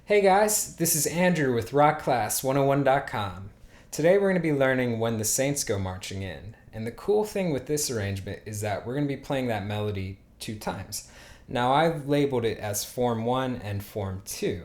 Hey guys, this is Andrew with rockclass101.com. Today we're going to be learning When the Saints Go Marching In. And the cool thing with this arrangement is that we're going to be playing that melody 2 times. Now I've labeled it as Form 1 and Form 2.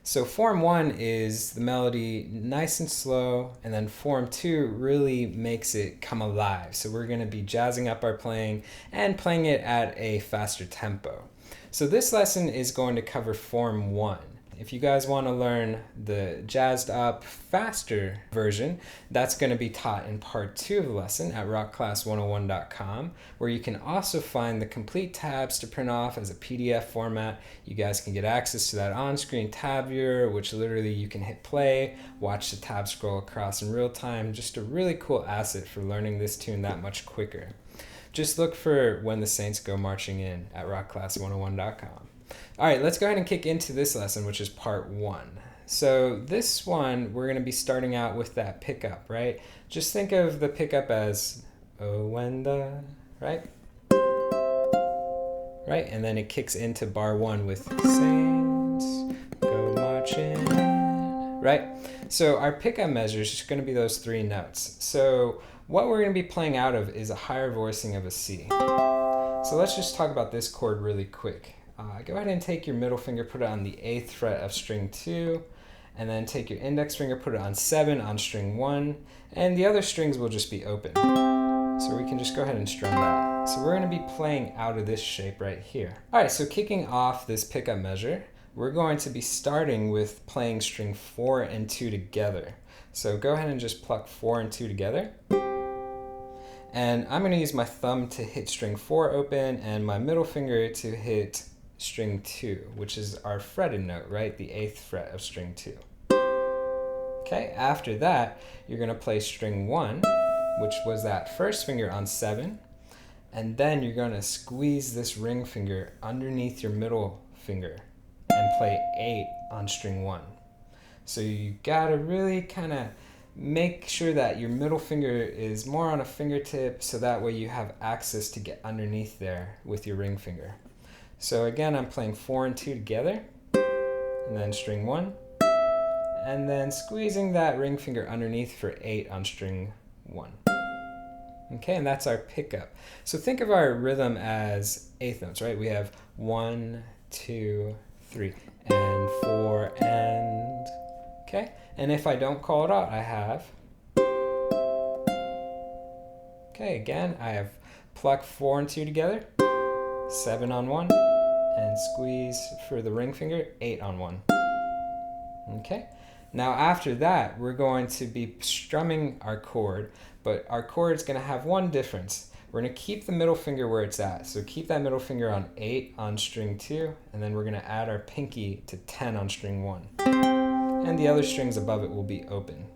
So Form 1 is the melody nice and slow, and then Form 2 really makes it come alive. So we're going to be jazzing up our playing and playing it at a faster tempo. So this lesson is going to cover Form 1. If you guys want to learn the jazzed up, faster version, that's going to be taught in part 2 of the lesson at rockclass101.com, where you can also find the complete tabs to print off as a PDF format. You guys can get access to that on-screen tab viewer, which literally you can hit play, watch the tab scroll across in real time. Just a really cool asset for learning this tune that much quicker. Just look for When the Saints Go Marching In at rockclass101.com. All right, let's go ahead and kick into this lesson, which is part 1. So this one, we're going to be starting out with that pickup, right? Just think of the pickup as, oh, when the, right? Right, and then it kicks into bar 1 with Saints Go Marching In, right? So our pickup measure is just going to be those 3 notes. So what we're going to be playing out of is a higher voicing of a C. So let's just talk about this chord really quick. Go ahead and take your middle finger, put it on the 8th fret of string 2, and then take your index finger, put it on 7 on string 1, and the other strings will just be open. So we can just go ahead and strum that. So we're going to be playing out of this shape right here. All right, so kicking off this pickup measure, we're going to be starting with playing string 4 and 2 together. So go ahead and just pluck 4 and 2 together. And I'm going to use my thumb to hit string 4 open and my middle finger to hit string 2, which is our fretted note, right? The 8th fret of string 2. Okay, after that, you're going to play string 1, which was that first finger on 7, and then you're going to squeeze this ring finger underneath your middle finger and play 8 on string 1. So you got to really kind of make sure that your middle finger is more on a fingertip so that way you have access to get underneath there with your ring finger. So again, I'm playing 4 and 2 together, and then string 1, and then squeezing that ring finger underneath for 8 on string 1. Okay, and that's our pickup. So think of our rhythm as 8th notes, right? We have 1, 2, 3, and 4, and... Okay, and if I don't call it out, I have... Okay, again, I have pluck 4 and 2 together, 7 on 1, and squeeze for the ring finger, 8 on 1. Okay, now after that, we're going to be strumming our chord, but our chord is going to have one difference. We're going to keep the middle finger where it's at. So keep that middle finger on 8 on string 2, and then we're going to add our pinky to 10 on string 1. And the other strings above it will be open.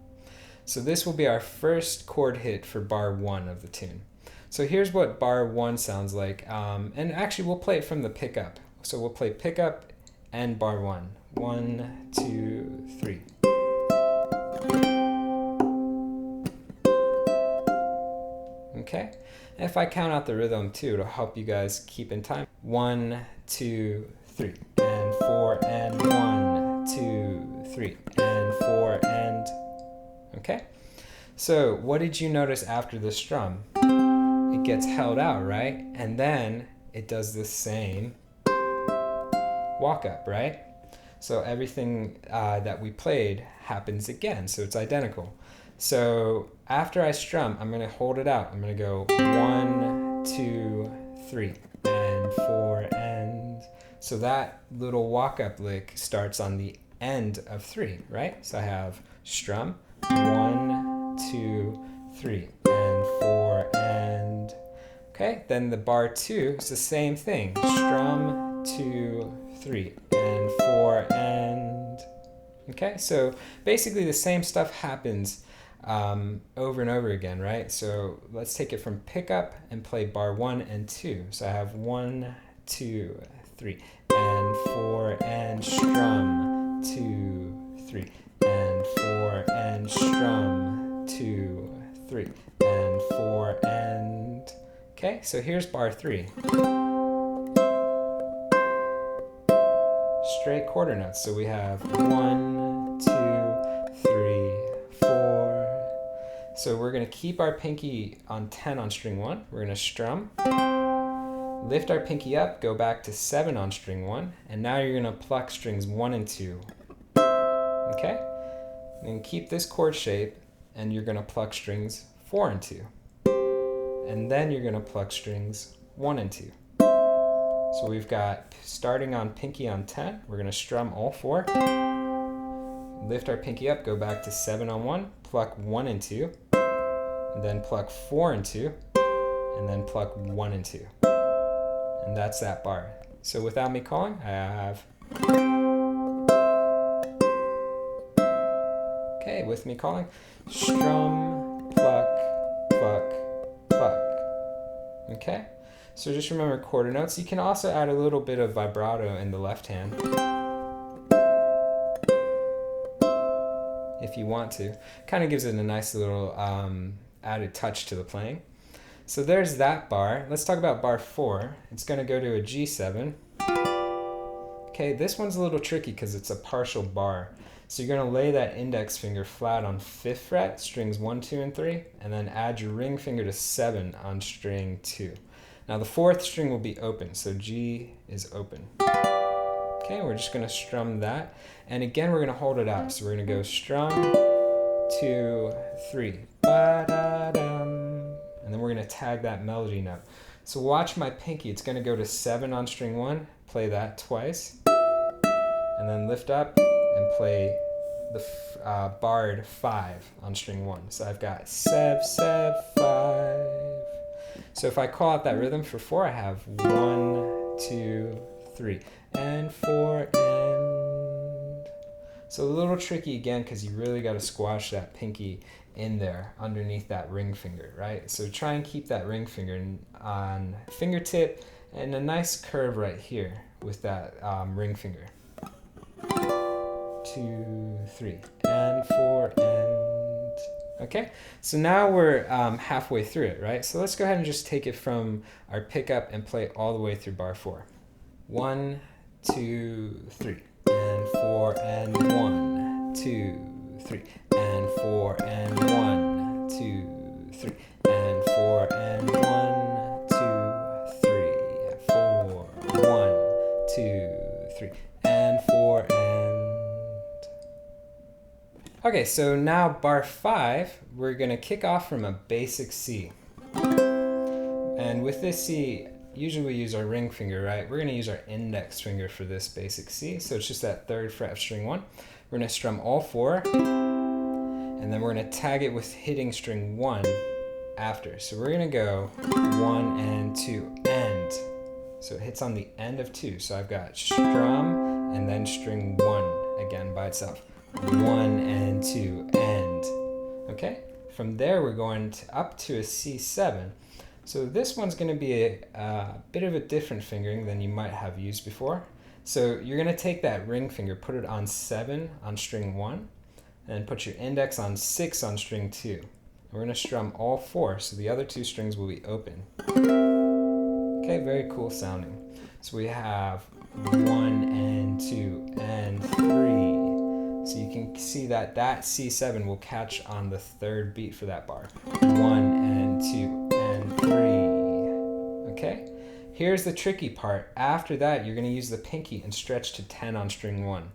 So this will be our first chord hit for bar 1 of the tune. So here's what bar 1 sounds like, and actually we'll play it from the pickup. So we'll play pickup and bar 1. 1, 2, 3. Okay, and if I count out the rhythm too, it'll help you guys keep in time. 1, 2, 3, and 4, and 1, 2, 3, and 4, and... Okay, so what did you notice after the strum? It gets held out, right? And then it does the same walk up, right? So everything that we played happens again, so it's identical. So after I strum, I'm going to hold it out. I'm going to go 1, 2, 3, and 4, and... So that little walk up lick starts on the end of 3, right? So I have strum, 1, 2, 3, and 4, and... Okay, then the bar 2 is the same thing. Strum, 2, 3, and 4, and... Okay, so basically the same stuff happens over and over again, right? So let's take it from pickup and play bar 1 and 2. So I have 1, 2, 3, and 4, and strum, 2, 3, and 4, and strum, 2, 3, and 4, and... Okay, so here's bar 3. straight quarter notes. So we have 1, 2, 3, 4. So we're going to keep our pinky on 10 on string 1. We're going to strum, lift our pinky up, go back to 7 on string 1, and now you're going to pluck strings 1 and 2. Okay? And keep this chord shape, and you're going to pluck strings 4 and 2. And then you're going to pluck strings 1 and 2. So we've got, starting on pinky on 10, we're going to strum all 4, lift our pinky up, go back to 7 on 1, pluck 1 and 2, and then pluck 4 and 2, and then pluck 1 and 2. And that's that bar. So without me calling, I have... Okay, with me calling, strum, pluck, pluck, pluck. Okay? So just remember quarter notes. You can also add a little bit of vibrato in the left hand if you want to. Kind of gives it a nice little added touch to the playing. So there's that bar. Let's talk about bar 4. It's going to go to a G7. Okay, this one's a little tricky because it's a partial bar. So you're going to lay that index finger flat on 5th fret, strings 1, 2, and 3, and then add your ring finger to 7 on string 2. Now the 4th string will be open, so G is open. Okay, we're just going to strum that. And again, we're going to hold it out. So we're going to go strum, 2, 3, ba-da-dum. And then we're going to tag that melody note. So watch my pinky. It's going to go to 7 on string 1, play that twice, and then lift up and play the barred 5 on string 1. So I've got 7, 7, 5. So if I call out that rhythm for 4, I have 1, 2, 3, and 4, and. So a little tricky again because you really got to squash that pinky in there underneath that ring finger, right? So try and keep that ring finger on fingertip and a nice curve right here with that ring finger. 2, 3, and 4, and. Okay, so now we're halfway through it, right? So let's go ahead and just take it from our pickup and play all the way through bar 4. 1, 2, 3, and 4, and 1, 2, 3, and 4, and 1, 2, 3, and 4, and 1, 2, 3, 4, 1, 2, 3, and 4, and. Okay, so now bar 5, we're going to kick off from a basic C. And with this C, usually we use our ring finger, right? We're going to use our index finger for this basic C. So it's just that 3rd fret of string 1. We're going to strum all 4, and then we're going to tag it with hitting string 1 after. So we're going to go 1 and 2, and. So it hits on the end of 2. So I've got strum and then string 1 again by itself. 1 and 2, and. Okay? From there, we're going up to a C7. So this one's going to be a bit of a different fingering than you might have used before. So you're going to take that ring finger, put it on 7 on string 1, and then put your index on 6 on string 2. And we're going to strum all 4, so the other 2 strings will be open. Okay, very cool sounding. So we have 1 and 2 and 3. So you can see that that C7 will catch on the 3rd beat for that bar. 1 and 2 and 3. Okay? Here's the tricky part. After that, you're going to use the pinky and stretch to 10 on string 1.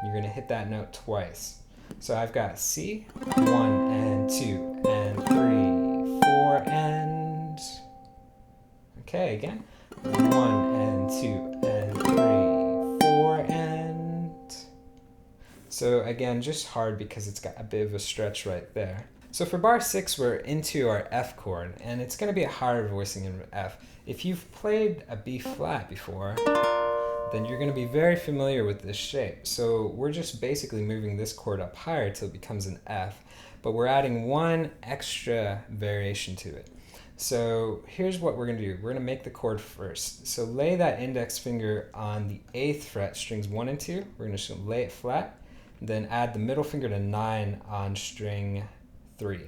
You're going to hit that note twice. So I've got C, 1 and 2 and 3, 4, and. Okay, again. 1 and 2 and 3, 4, and. So again, just hard because it's got a bit of a stretch right there. So for bar 6, we're into our F chord, and it's going to be a higher voicing in F. If you've played a B flat before, then you're going to be very familiar with this shape. So we're just basically moving this chord up higher till it becomes an F, but we're adding one extra variation to it. So here's what we're going to do. We're going to make the chord first. So lay that index finger on the 8th fret, strings 1 and 2. We're going to just lay it flat. Then add the middle finger to 9 on string 3.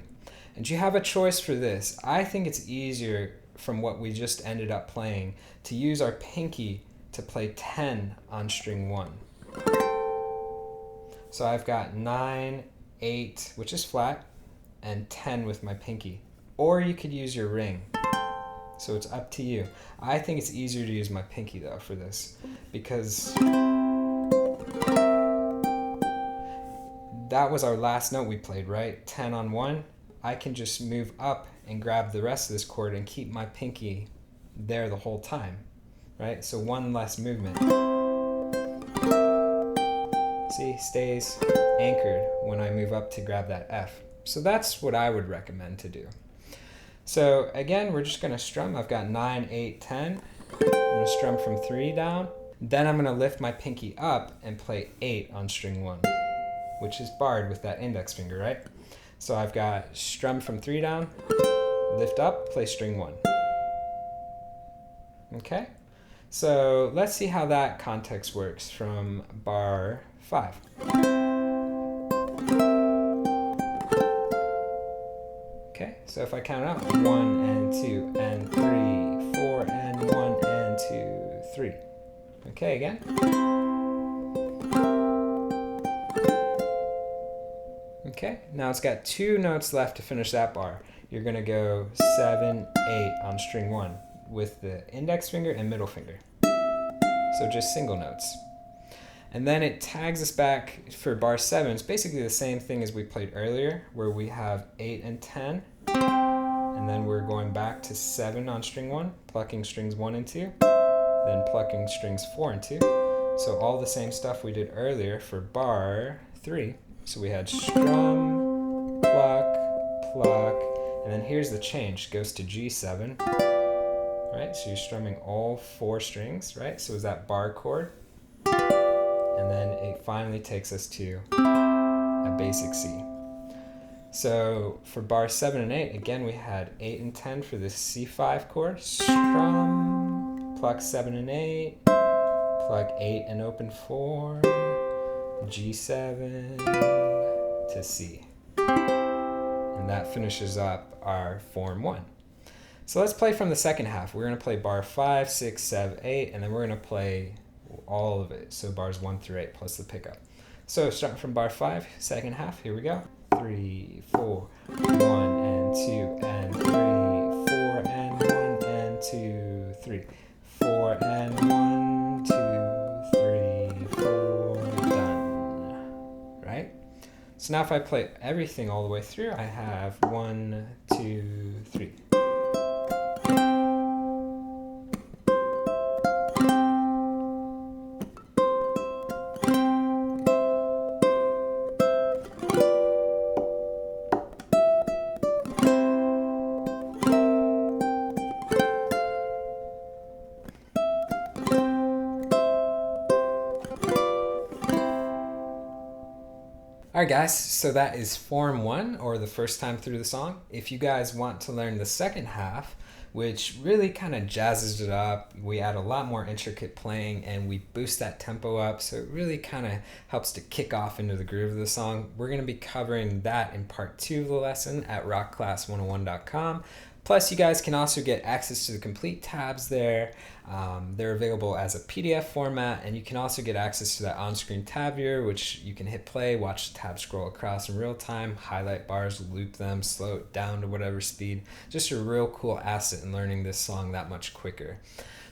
And you have a choice for this. I think it's easier from what we just ended up playing to use our pinky to play 10 on string 1. So I've got 9, 8, which is flat, and 10 with my pinky. Or you could use your ring. So it's up to you. I think it's easier to use my pinky though for this, because that was our last note we played, right? 10 on 1. I can just move up and grab the rest of this chord and keep my pinky there the whole time, right? So one less movement. See, stays anchored when I move up to grab that F. So that's what I would recommend to do. So again, we're just gonna strum. I've got 9, 8, 10. I'm gonna strum from 3 down. Then I'm gonna lift my pinky up and play 8 on string 1, which is barred with that index finger, right? So I've got strum from 3 down, lift up, play string 1. Okay? So let's see how that context works from bar 5. Okay, so if I count out 1 and 2 and 3, 4 and 1 and 2, 3. Okay, again. Okay, now it's got 2 notes left to finish that bar. You're gonna go 7, 8 on string 1 with the index finger and middle finger. So just single notes. And then it tags us back for bar 7. It's basically the same thing as we played earlier, where we have 8 and 10. And then we're going back to 7 on string 1, plucking strings 1 and 2, then plucking strings 4 and 2. So all the same stuff we did earlier for bar 3. So we had strum, pluck, pluck, and then here's the change. Goes to G7, right? So you're strumming all 4 strings, right? So is that bar chord? And then it finally takes us to a basic C. So for bar 7 and 8, again we had 8 and 10 for the C5 chord. Strum, pluck 7 and 8, pluck 8 and open 4, G7 to C. And that finishes up our form 1. So let's play from the second half. We're going to play bar 5, 6, 7, 8, and then we're going to play all of it. So bars 1 through 8 plus the pickup. So starting from bar 5, second half, here we go. 3, 4, 1 and 2 and 3, 4 and 1 and 2, 3, 4 and 1, 2, 3, 4, done. Right? So now if I play everything all the way through, I have 1, 2, 3. Alright guys, so that is form 1, or the first time through the song. If you guys want to learn the second half, which really kind of jazzes it up, we add a lot more intricate playing and we boost that tempo up, so it really kind of helps to kick off into the groove of the song. We're going to be covering that in part 2 of the lesson at rockclass101.com. Plus, you guys can also get access to the complete tabs there. They're available as a PDF format, and you can also get access to that on-screen tab viewer, which you can hit play, watch the tab scroll across in real time, highlight bars, loop them, slow it down to whatever speed. Just a real cool asset in learning this song that much quicker.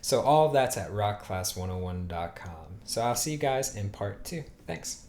So all of that's at rockclass101.com. So I'll see you guys in part 2. Thanks.